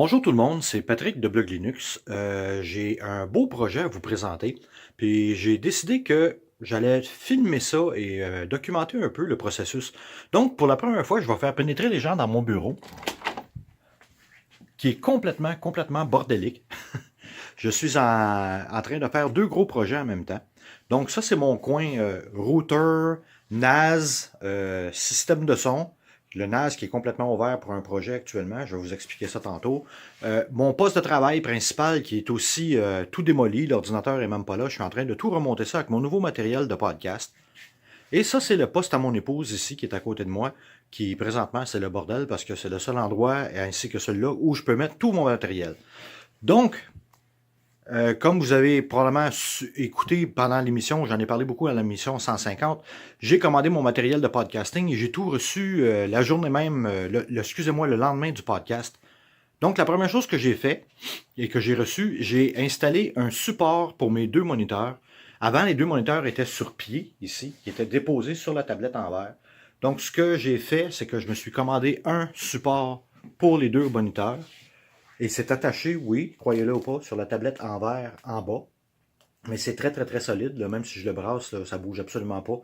Bonjour tout le monde, c'est Patrick de Blog Linux. J'ai un beau projet à vous présenter, puis j'ai décidé que j'allais filmer ça et documenter un peu le processus. Donc, pour la première fois, je vais faire pénétrer les gens dans mon bureau, qui est complètement bordélique. Je suis en train de faire deux gros projets en même temps. Donc, ça, c'est mon coin router, NAS, système de son. Le NAS qui est complètement ouvert pour un projet actuellement. Je vais vous expliquer ça tantôt. Mon poste de travail principal qui est aussi tout démoli. L'ordinateur est même pas là. Je suis en train de tout remonter ça avec mon nouveau matériel de podcast. Et ça, c'est le poste à mon épouse ici qui est à côté de moi, qui présentement, c'est le bordel parce que c'est le seul endroit, ainsi que celui-là, où je peux mettre tout mon matériel. Donc, comme vous avez probablement écouté pendant l'émission, j'en ai parlé beaucoup à l'émission 150, j'ai commandé mon matériel de podcasting et j'ai tout reçu la journée même, excusez-moi, le lendemain du podcast. Donc, la première chose que j'ai fait et que j'ai reçu, j'ai installé un support pour mes deux moniteurs. Avant, les deux moniteurs étaient sur pied, ici, qui étaient déposés sur la tablette en verre. Donc, ce que j'ai fait, c'est que je me suis commandé un support pour les deux moniteurs. Et c'est attaché, oui, croyez-le ou pas, sur la tablette en verre en bas. Mais c'est très solide, là, même si je le brasse, là, ça bouge absolument pas.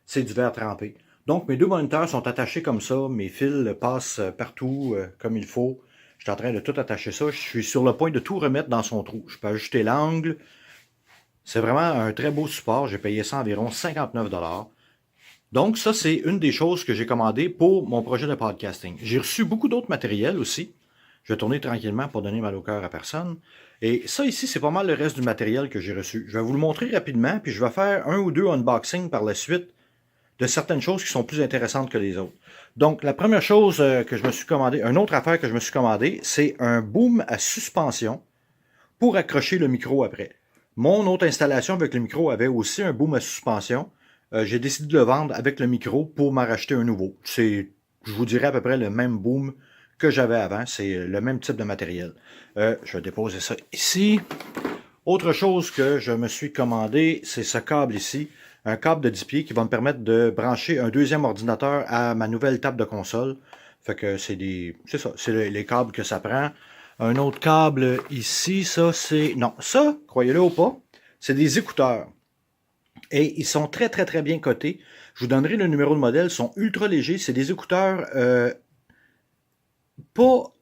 C'est du verre trempé. Donc mes deux moniteurs sont attachés comme ça, mes fils passent partout comme il faut. Je suis en train de tout attacher ça. Je suis sur le point de tout remettre dans son trou. Je peux ajuster l'angle. C'est vraiment un très beau support. J'ai payé ça environ 59 $. Donc ça, c'est une des choses que j'ai commandées pour mon projet de podcasting. J'ai reçu beaucoup d'autres matériels aussi. Je vais tourner tranquillement pour donner mal au cœur à personne. Et ça ici, c'est pas mal le reste du matériel que j'ai reçu. Je vais vous le montrer rapidement, puis je vais faire un ou deux unboxings par la suite de certaines choses qui sont plus intéressantes que les autres. Donc, la première chose que je me suis commandé, une autre affaire que je me suis commandé, c'est un boom à suspension pour accrocher le micro après. Mon autre installation avec le micro avait aussi un boom à suspension. J'ai décidé de le vendre avec le micro pour m'en racheter un nouveau. C'est, je vous dirais à peu près le même boom que j'avais avant. C'est le même type de matériel. Je vais déposer ça ici. Autre chose que je me suis commandé, c'est ce câble ici. Un câble de 10 pieds qui va me permettre de brancher un deuxième ordinateur à ma nouvelle table de console. Fait que c'est ça, c'est les câbles que ça prend. Un autre câble ici, ça c'est, non, ça, croyez-le ou pas, c'est des écouteurs. Et ils sont très bien cotés. Je vous donnerai le numéro de modèle, ils sont ultra légers. C'est des écouteurs pas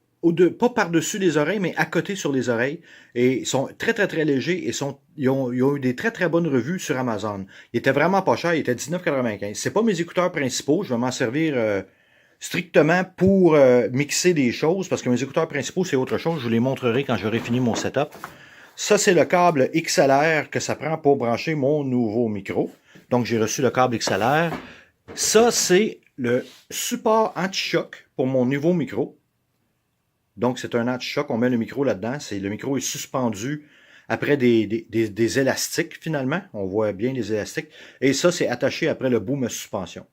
pas par-dessus les oreilles, mais à côté sur les oreilles. Et ils sont très légers et ils ont eu des très bonnes revues sur Amazon. Ils étaient vraiment pas chers, ils étaient 19,95. C'est pas mes écouteurs principaux, je vais m'en servir strictement pour mixer des choses, parce que mes écouteurs principaux, c'est autre chose. Je vous les montrerai quand j'aurai fini mon setup. Ça, c'est le câble XLR que ça prend pour brancher mon nouveau micro. Donc, j'ai reçu le câble XLR. Ça, c'est le support anti-choc pour mon nouveau micro. Donc, c'est un anti-choc. On met le micro là-dedans. Le micro est suspendu après des élastiques, finalement. On voit bien les élastiques. Et ça, c'est attaché après le boom à suspension.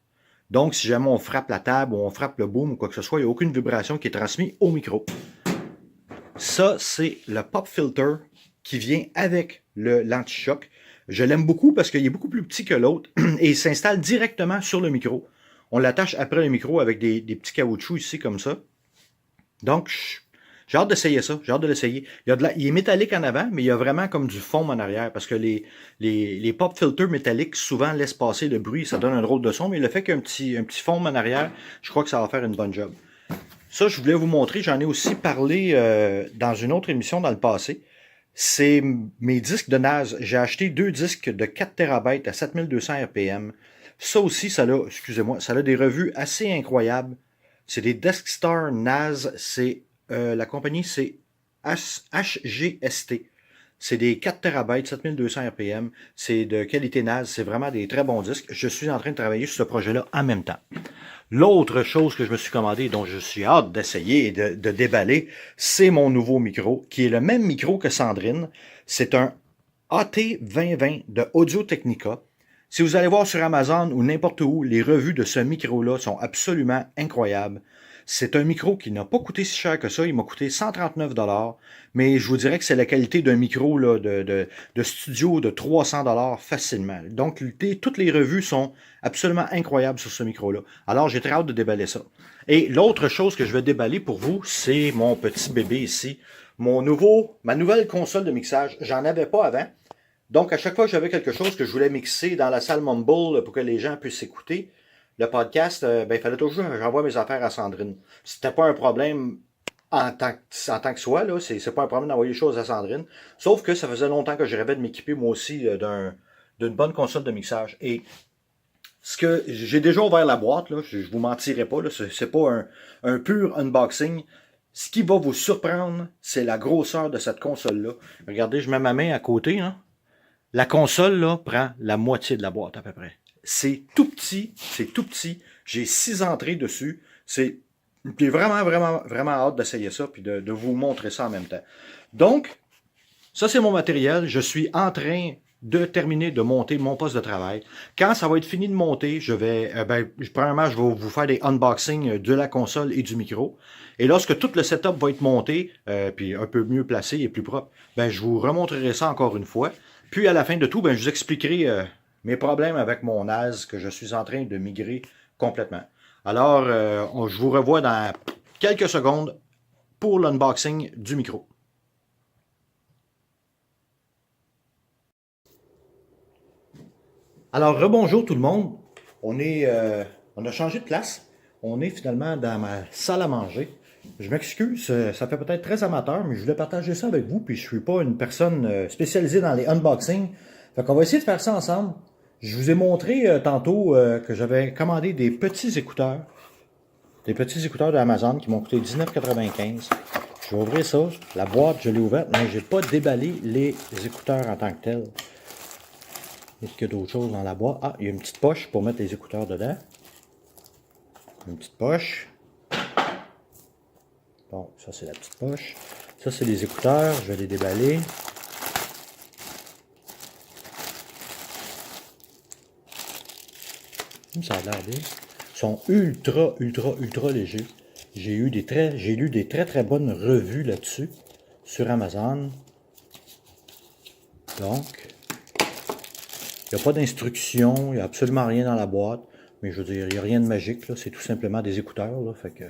Donc, si jamais on frappe la table ou on frappe le boom ou quoi que ce soit, il n'y a aucune vibration qui est transmise au micro. Ça, c'est le pop filter qui vient avec l'anti-choc. Je l'aime beaucoup parce qu'il est beaucoup plus petit que l'autre et il s'installe directement sur le micro. On l'attache après le micro avec des petits caoutchoucs ici comme ça. Donc, j'ai hâte d'essayer ça. J'ai hâte de l'essayer. Il est métallique en avant, mais il y a vraiment comme du foam en arrière parce que les pop filters métalliques souvent laissent passer le bruit. Ça donne un drôle de son, mais le fait qu'il y ait un petit foam en arrière, je crois que ça va faire une bonne job. Ça, je voulais vous montrer. J'en ai aussi parlé dans une autre émission dans le passé. C'est mes disques de NAS. J'ai acheté deux disques de 4 TB à 7200 RPM. Ça aussi, ça a des revues assez incroyables. C'est des Deskstar NAS. La compagnie, c'est HGST. C'est des 4 TB, 7200 RPM. C'est de qualité NAS. C'est vraiment des très bons disques. Je suis en train de travailler sur ce projet-là en même temps. L'autre chose que je me suis commandé, dont je suis hâte d'essayer et de déballer, c'est mon nouveau micro, qui est le même micro que Sandrine. C'est un AT2020 de Audio-Technica. Si vous allez voir sur Amazon ou n'importe où, les revues de ce micro-là sont absolument incroyables. C'est un micro qui n'a pas coûté si cher que ça. Il m'a coûté 139 $, mais je vous dirais que c'est la qualité d'un micro là, de studio de 300 $ facilement. Donc, toutes les revues sont absolument incroyables sur ce micro-là. Alors, j'ai très hâte de déballer ça. Et l'autre chose que je vais déballer pour vous, c'est mon petit bébé ici. Ma nouvelle console de mixage. J'en avais pas avant. Donc, à chaque fois que j'avais quelque chose que je voulais mixer dans la salle Mumble pour que les gens puissent écouter le podcast, il fallait toujours que j'envoie mes affaires à Sandrine. C'était pas un problème en tant que soi, là. C'est pas un problème d'envoyer les choses à Sandrine. Sauf que ça faisait longtemps que je rêvais de m'équiper, moi aussi, d'une bonne console de mixage. Et ce que j'ai déjà ouvert la boîte, là, je vous mentirai pas, là, c'est pas un pur unboxing. Ce qui va vous surprendre, c'est la grosseur de cette console-là. Regardez, je mets ma main à côté, hein. La console, là, prend la moitié de la boîte, à peu près. C'est tout petit, c'est tout petit. J'ai 6 entrées dessus. J'ai vraiment, vraiment, vraiment hâte d'essayer ça, puis de vous montrer ça en même temps. Donc, ça, c'est mon matériel. Je suis en train de terminer de monter mon poste de travail. Quand ça va être fini de monter, premièrement, je vais vous faire des unboxings de la console et du micro. Et lorsque tout le setup va être monté, puis un peu mieux placé et plus propre, je vous remontrerai ça encore une fois. Puis à la fin de tout, je vous expliquerai mes problèmes avec mon NAS que je suis en train de migrer complètement. Alors, je vous revois dans quelques secondes pour l'unboxing du micro. Alors, rebonjour tout le monde. On a changé de place. On est finalement dans ma salle à manger. Je m'excuse, ça fait peut-être très amateur, mais je voulais partager ça avec vous, puis je suis pas une personne spécialisée dans les unboxings. Fait qu'on va essayer de faire ça ensemble. Je vous ai montré tantôt que j'avais commandé des petits écouteurs. Des petits écouteurs d'Amazon qui m'ont coûté $19,95. Je vais ouvrir ça. La boîte, je l'ai ouverte, mais j'ai pas déballé les écouteurs en tant que tels. Est-ce qu'il y a d'autres choses dans la boîte? Ah, il y a une petite poche pour mettre les écouteurs dedans. Une petite poche. Bon, ça c'est la petite poche. Ça c'est les écouteurs, je vais les déballer. Ça a l'air bien. Ils sont ultra, ultra, ultra légers. J'ai lu des très très bonnes revues là-dessus, sur Amazon. Donc, il n'y a pas d'instruction, il n'y a absolument rien dans la boîte. Mais je veux dire, il n'y a rien de magique, c'est tout simplement des écouteurs, là, fait que...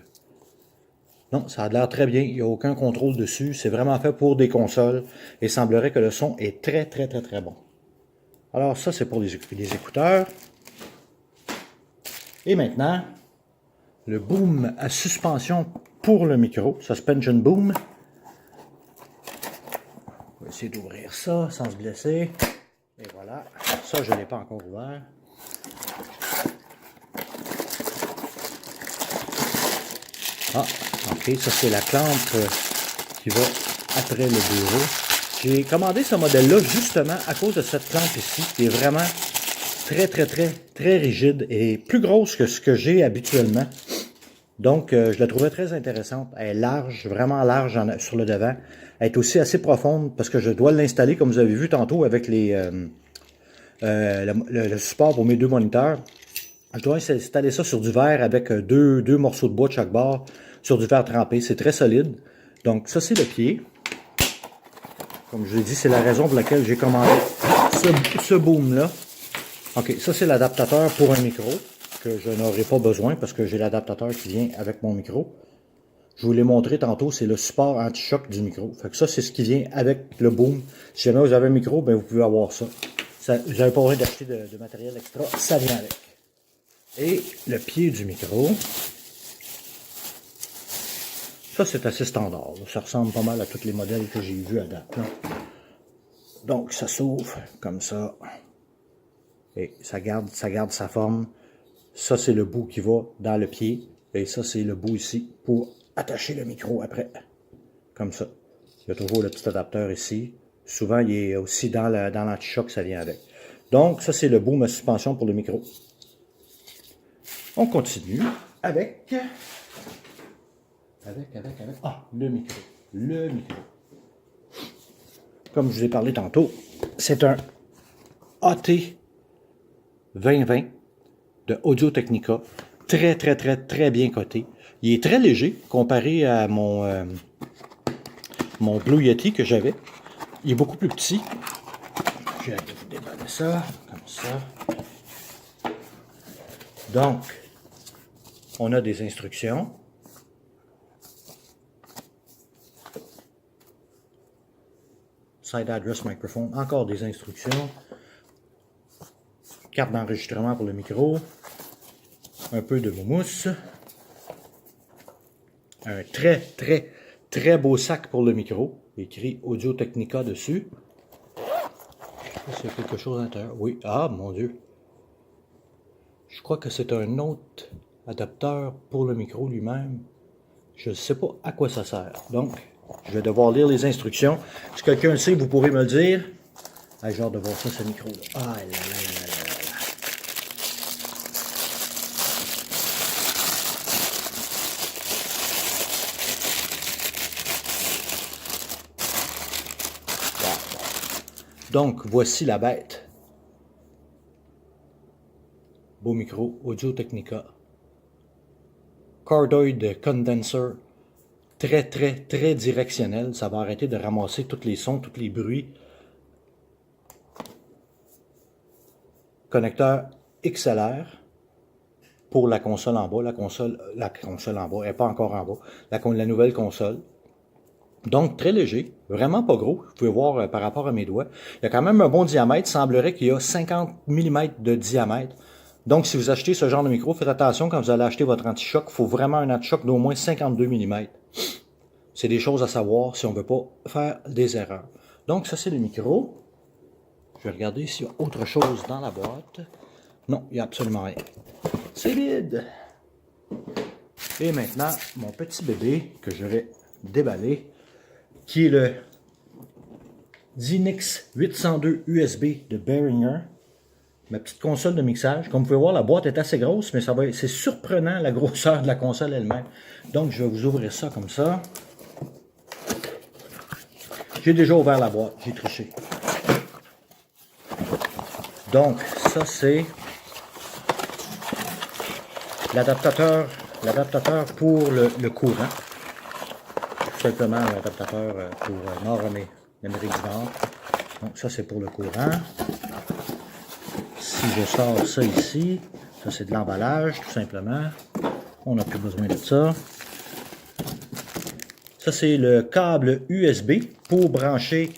Non, ça a l'air très bien, il n'y a aucun contrôle dessus, c'est vraiment fait pour des consoles, et il semblerait que le son est très très très très bon. Alors ça, c'est pour les écouteurs. Et maintenant, le boom à suspension pour le micro, suspension boom. On va essayer d'ouvrir ça sans se blesser. Et voilà, ça je ne l'ai pas encore ouvert. Ah, ok, ça c'est la clampe qui va après le bureau. J'ai commandé ce modèle-là justement à cause de cette clampe ici, qui est vraiment très très très très rigide et plus grosse que ce que j'ai habituellement. Donc je la trouvais très intéressante. Elle est large, vraiment large sur le devant. Elle est aussi assez profonde parce que je dois l'installer comme vous avez vu tantôt avec le support pour mes deux moniteurs. Je dois installer ça sur du verre avec deux morceaux de bois de chaque bord sur du verre trempé. C'est très solide. Donc ça c'est le pied. Comme je vous l'ai dit, c'est la raison pour laquelle j'ai commandé ce boom-là. Ok, ça c'est l'adaptateur pour un micro que je n'aurai pas besoin parce que j'ai l'adaptateur qui vient avec mon micro. Je vous l'ai montré tantôt, c'est le support anti-choc du micro. Fait que ça, c'est ce qui vient avec le boom. Si jamais vous avez un micro, vous pouvez avoir ça. Vous n'avez pas besoin d'acheter de matériel extra, ça vient avec. Et le pied du micro. Ça, c'est assez standard. Ça ressemble pas mal à tous les modèles que j'ai vus à date. Là. Donc, ça s'ouvre comme ça. Et ça garde sa forme. Ça, c'est le bout qui va dans le pied. Et ça, c'est le bout ici pour attacher le micro après. Comme ça. Il y a toujours le petit adapteur ici. Souvent, il est aussi dans l'anti-choc, ça vient avec. Donc, ça, c'est le bout de suspension pour le micro. On continue avec... le micro. Le micro. Comme je vous ai parlé tantôt, c'est un AT 2020 de Audio-Technica. Très, très, très, très bien coté. Il est très léger comparé à mon Blue Yeti que j'avais. Il est beaucoup plus petit. Je vais vous déballer ça, comme ça. Donc, on a des instructions. Side address microphone, encore des instructions. Carte d'enregistrement pour le micro. Un peu de mousse. Un très beau sac pour le micro. Écrit Audio Technica dessus. C'est quelque chose à l'intérieur. Oui, ah mon Dieu. Je crois que c'est un autre adapteur pour le micro lui-même. Je ne sais pas à quoi ça sert. Donc, je vais devoir lire les instructions. Si quelqu'un le sait, vous pourrez me le dire. Ah, j'ai hâte de voir ça, ce micro-là. Ah là là là là là là. Donc, voici la bête. Beau micro, Audio Technica. Cardioid condenser. Très directionnel. Ça va arrêter de ramasser tous les sons, tous les bruits. Connecteur XLR pour la console en bas. La console en bas, elle n'est pas encore en bas. La nouvelle console. Donc, très léger, vraiment pas gros. Vous pouvez voir par rapport à mes doigts. Il y a quand même un bon diamètre. Il semblerait qu'il y a 50 mm de diamètre. Donc, si vous achetez ce genre de micro, faites attention quand vous allez acheter votre anti-choc. Il faut vraiment un anti-choc d'au moins 52 mm. C'est des choses à savoir si on ne veut pas faire des erreurs. Donc, ça, c'est le micro. Je vais regarder s'il y a autre chose dans la boîte. Non, il n'y a absolument rien. C'est vide. Et maintenant, mon petit bébé que je vais déballer, qui est le Dynix 802 USB de Behringer. Ma petite console de mixage. Comme vous pouvez voir, la boîte est assez grosse, mais c'est surprenant la grosseur de la console elle-même. Donc, je vais vous ouvrir ça comme ça. J'ai déjà ouvert la boîte, j'ai triché. Donc, ça c'est l'adaptateur pour le courant. Tout simplement un adaptateur pour l'Amérique du Nord. Donc, ça c'est pour le courant. Si je sors ça ici, ça c'est de l'emballage, tout simplement. On n'a plus besoin de ça. Ça, c'est le câble USB pour brancher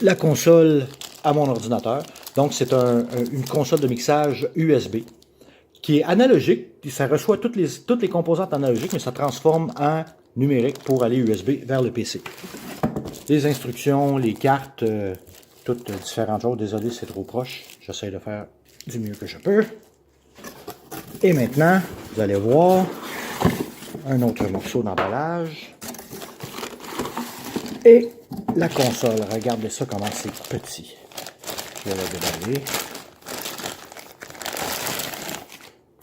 la console à mon ordinateur. Donc, c'est une console de mixage USB qui est analogique. Ça reçoit toutes les composantes analogiques, mais ça transforme en numérique pour aller USB vers le PC. Les instructions, les cartes, toutes différentes choses. Désolé, c'est trop proche. J'essaie de faire du mieux que je peux. Et maintenant, vous allez voir un autre morceau d'emballage. Et la console. Regardez ça comment c'est petit. Je vais la déballer.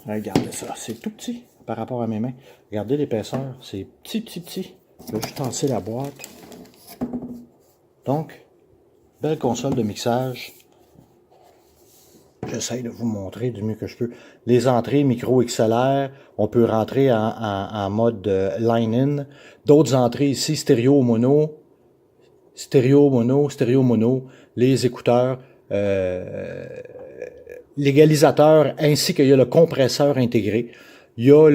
Regardez ça. C'est tout petit par rapport à mes mains. Regardez l'épaisseur. C'est petit. Je vais juste tasser la boîte. Donc, belle console de mixage. J'essaie de vous montrer du mieux que je peux. Les entrées micro XLR, on peut rentrer en mode line-in. D'autres entrées ici, stéréo mono, les écouteurs, l'égalisateur, ainsi qu'il y a le compresseur intégré. Il y a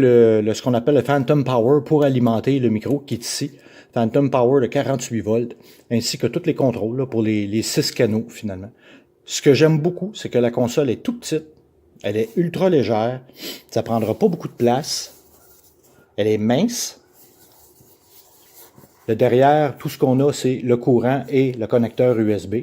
ce qu'on appelle le Phantom Power pour alimenter le micro qui est ici. Phantom Power de 48 volts, ainsi que tous les contrôles là, pour les 6 canaux finalement. Ce que j'aime beaucoup, c'est que la console est toute petite, elle est ultra légère, ça ne prendra pas beaucoup de place, elle est mince. Le derrière, tout ce qu'on a, c'est le courant et le connecteur USB,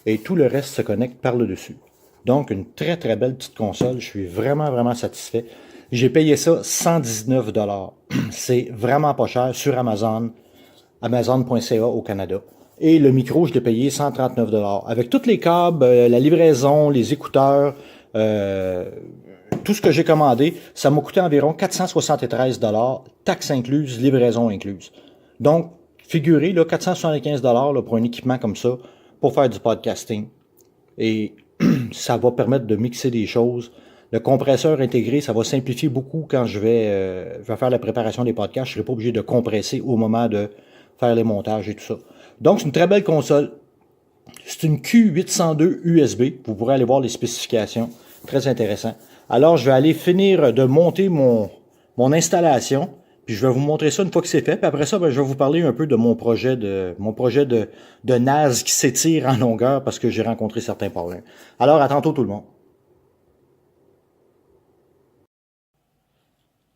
et tout le reste se connecte par le dessus. Donc, une très belle petite console, je suis vraiment satisfait. J'ai payé ça 119 $. C'est vraiment pas cher sur Amazon, amazon.ca au Canada. Et le micro, je l'ai payé 139 $. Avec tous les câbles, la livraison, les écouteurs, tout ce que j'ai commandé, ça m'a coûté environ 473 $, taxes incluses, livraison incluse. Donc, figurez, là, 475 $ là, pour un équipement comme ça, pour faire du podcasting. Et ça va permettre de mixer des choses Le compresseur intégré, ça va simplifier beaucoup quand je vais faire la préparation des podcasts. Je ne serai pas obligé de compresser au moment de faire les montages et tout ça. Donc, c'est une très belle console. C'est une Q802 USB. Vous pourrez aller voir les spécifications. Très intéressant. Alors, je vais aller finir de monter mon installation. Puis je vais vous montrer ça une fois que c'est fait. Puis après ça, ben, je vais vous parler un peu de mon projet de NAS qui s'étire en longueur parce que j'ai rencontré certains problèmes. Alors, à tantôt tout le monde.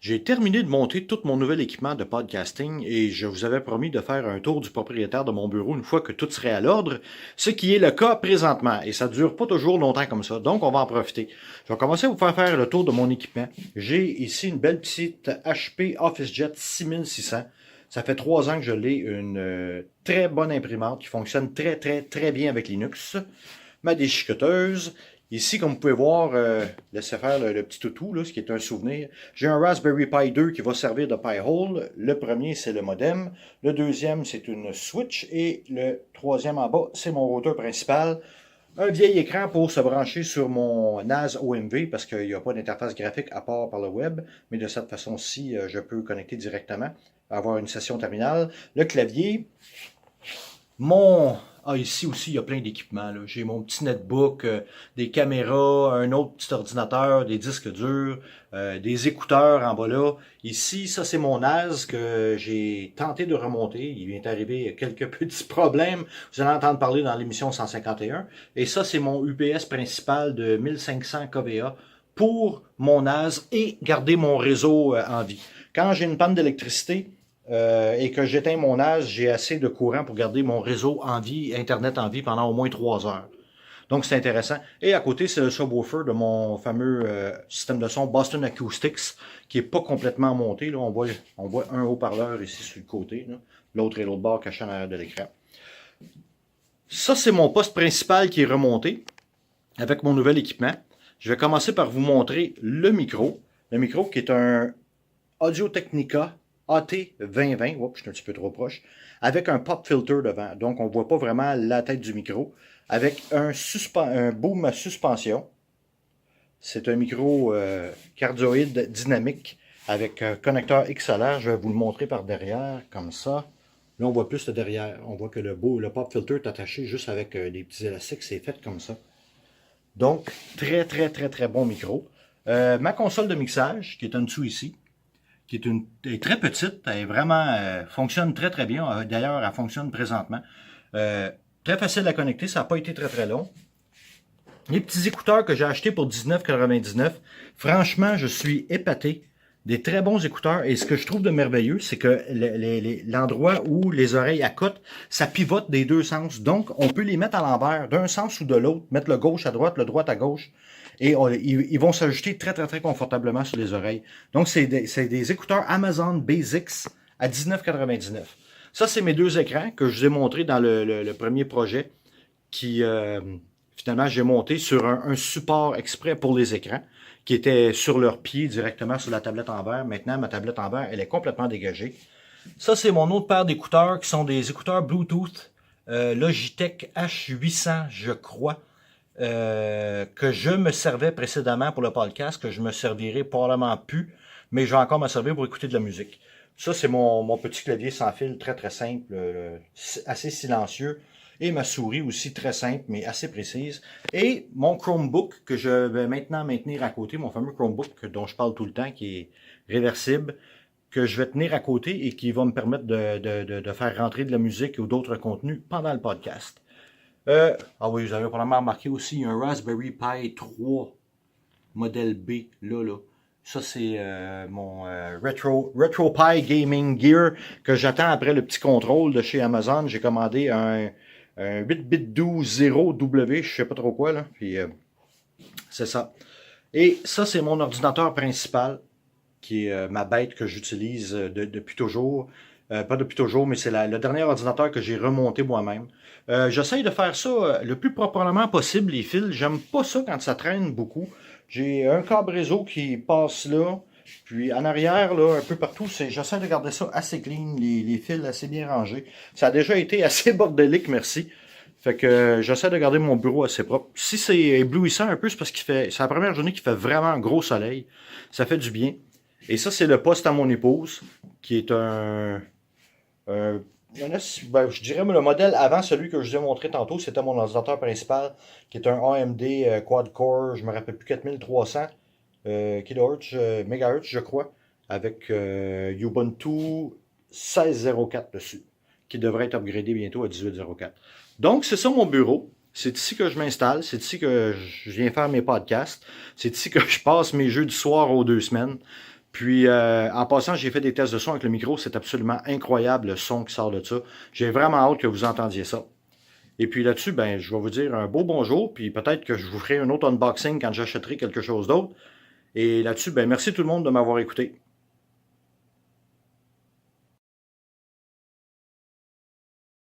J'ai terminé de monter tout mon nouvel équipement de podcasting et je vous avais promis de faire un tour du propriétaire de mon bureau une fois que tout serait à l'ordre, ce qui est le cas présentement et ça ne dure pas toujours longtemps comme ça, donc on va en profiter. Je vais commencer à vous faire le tour de mon équipement. J'ai ici une belle petite HP OfficeJet 6600. Ça fait 3 ans que je l'ai, une très bonne imprimante qui fonctionne très bien avec Linux. Ma déchiqueteuse. Ici, comme vous pouvez voir, laissez faire le petit toutou, là, ce qui est un souvenir. J'ai un Raspberry Pi 2 qui va servir de Pi-hole. Le premier, c'est le modem. Le deuxième, c'est une switch. Et le troisième en bas, c'est mon routeur principal. Un vieil écran pour se brancher sur mon NAS OMV parce qu'il n'y a pas d'interface graphique à part par le web. Mais de cette façon-ci, je peux connecter directement, avoir une session terminale. Le clavier. Ici aussi, il y a plein d'équipements. J'ai mon petit netbook, des caméras, un autre petit ordinateur, des disques durs, des écouteurs en bas là. Ici, ça c'est mon NAS que j'ai tenté de remonter. Il vient d'arriver quelques petits problèmes. Vous allez entendre parler dans l'émission 151. Et ça, c'est mon UPS principal de 1500 kVA pour mon NAS et garder mon réseau en vie. Quand j'ai une panne d'électricité, et que j'éteins mon NAS, j'ai assez de courant pour garder mon réseau en vie, Internet en vie pendant au moins 3 heures. Donc c'est intéressant. Et à côté, c'est le subwoofer de mon fameux système de son Boston Acoustics, qui est pas complètement monté. Là, on voit un haut-parleur ici sur le côté, l'autre et l'autre bord caché en arrière de l'écran. Ça, c'est mon poste principal qui est remonté avec mon nouvel équipement. Je vais commencer par vous montrer le micro. Le micro qui est un Audio-Technica AT2020, oups, je suis un petit peu trop proche, avec un pop filter devant. Donc, on ne voit pas vraiment la tête du micro. Avec un boom à suspension. C'est un micro cardioïde dynamique avec un connecteur XLR. Je vais vous le montrer par derrière, comme ça. Là, on voit plus le derrière. On voit que le pop filter est attaché juste avec des petits élastiques. C'est fait comme ça. Donc, très bon micro. Ma console de mixage, qui est en dessous ici, qui est très petite, elle vraiment fonctionne très bien. D'ailleurs, elle fonctionne présentement. Très facile à connecter, ça n'a pas été très long. Les petits écouteurs que j'ai achetés pour 19,99$, franchement, je suis épaté. Des très bons écouteurs. Et ce que je trouve de merveilleux, c'est que l'endroit où les oreilles accotent, ça pivote des deux sens. Donc, on peut les mettre à l'envers, d'un sens ou de l'autre, mettre le gauche à droite, le droite à gauche. Et ils vont s'ajuster très confortablement sur les oreilles. Donc, c'est des écouteurs Amazon Basics à 19,99$. Ça, c'est mes deux écrans que je vous ai montrés dans le premier projet qui, finalement, j'ai monté sur un support exprès pour les écrans qui était sur leurs pieds directement sur la tablette en verre. Maintenant, ma tablette en verre, elle est complètement dégagée. Ça, c'est mon autre paire d'écouteurs qui sont des écouteurs Bluetooth Logitech H800, je crois. Que je me servais précédemment pour le podcast, que je me servirai probablement plus, mais je vais encore me servir pour écouter de la musique. Ça, c'est mon petit clavier sans fil, très simple, assez silencieux, et ma souris aussi très simple, mais assez précise. Et mon Chromebook, que je vais maintenant maintenir à côté, mon fameux Chromebook dont je parle tout le temps, qui est réversible, que je vais tenir à côté et qui va me permettre de faire rentrer de la musique ou d'autres contenus pendant le podcast. Oui, vous avez probablement remarqué aussi un Raspberry Pi 3 modèle B, là. Ça, c'est mon RetroPie Gaming Gear que j'attends après le petit contrôle de chez Amazon. J'ai commandé un 8bit12 0W, je sais pas trop quoi, là. Puis, c'est ça. Et ça, c'est mon ordinateur principal, qui est ma bête que j'utilise depuis toujours. Pas depuis toujours, mais c'est le dernier ordinateur que j'ai remonté moi-même. J'essaye de faire ça le plus proprement possible, les fils. J'aime pas ça quand ça traîne beaucoup. J'ai un câble réseau qui passe là, puis en arrière, là, un peu partout, j'essaie de garder ça assez clean, les fils assez bien rangés. Ça a déjà été assez bordélique, merci. Fait que j'essaie de garder mon bureau assez propre. Si c'est éblouissant un peu, c'est parce c'est la première journée qu'il fait vraiment un gros soleil. Ça fait du bien. Et ça, c'est le poste à mon épouse, qui est un- je dirais le modèle avant celui que je vous ai montré tantôt, c'était mon ordinateur principal, qui est un AMD quad-core, je me rappelle plus, 4300 kHz, MHz, je crois, avec Ubuntu 16.04 dessus, qui devrait être upgradé bientôt à 18.04. Donc, c'est ça mon bureau. C'est ici que je m'installe, c'est ici que je viens faire mes podcasts, c'est ici que je passe mes jeux du soir aux 2 semaines. Puis, en passant, j'ai fait des tests de son avec le micro. C'est absolument incroyable le son qui sort de ça. J'ai vraiment hâte que vous entendiez ça. Et puis là-dessus, ben, je vais vous dire un beau bonjour. Puis peut-être que je vous ferai un autre unboxing quand j'achèterai quelque chose d'autre. Et là-dessus, ben, merci tout le monde de m'avoir écouté.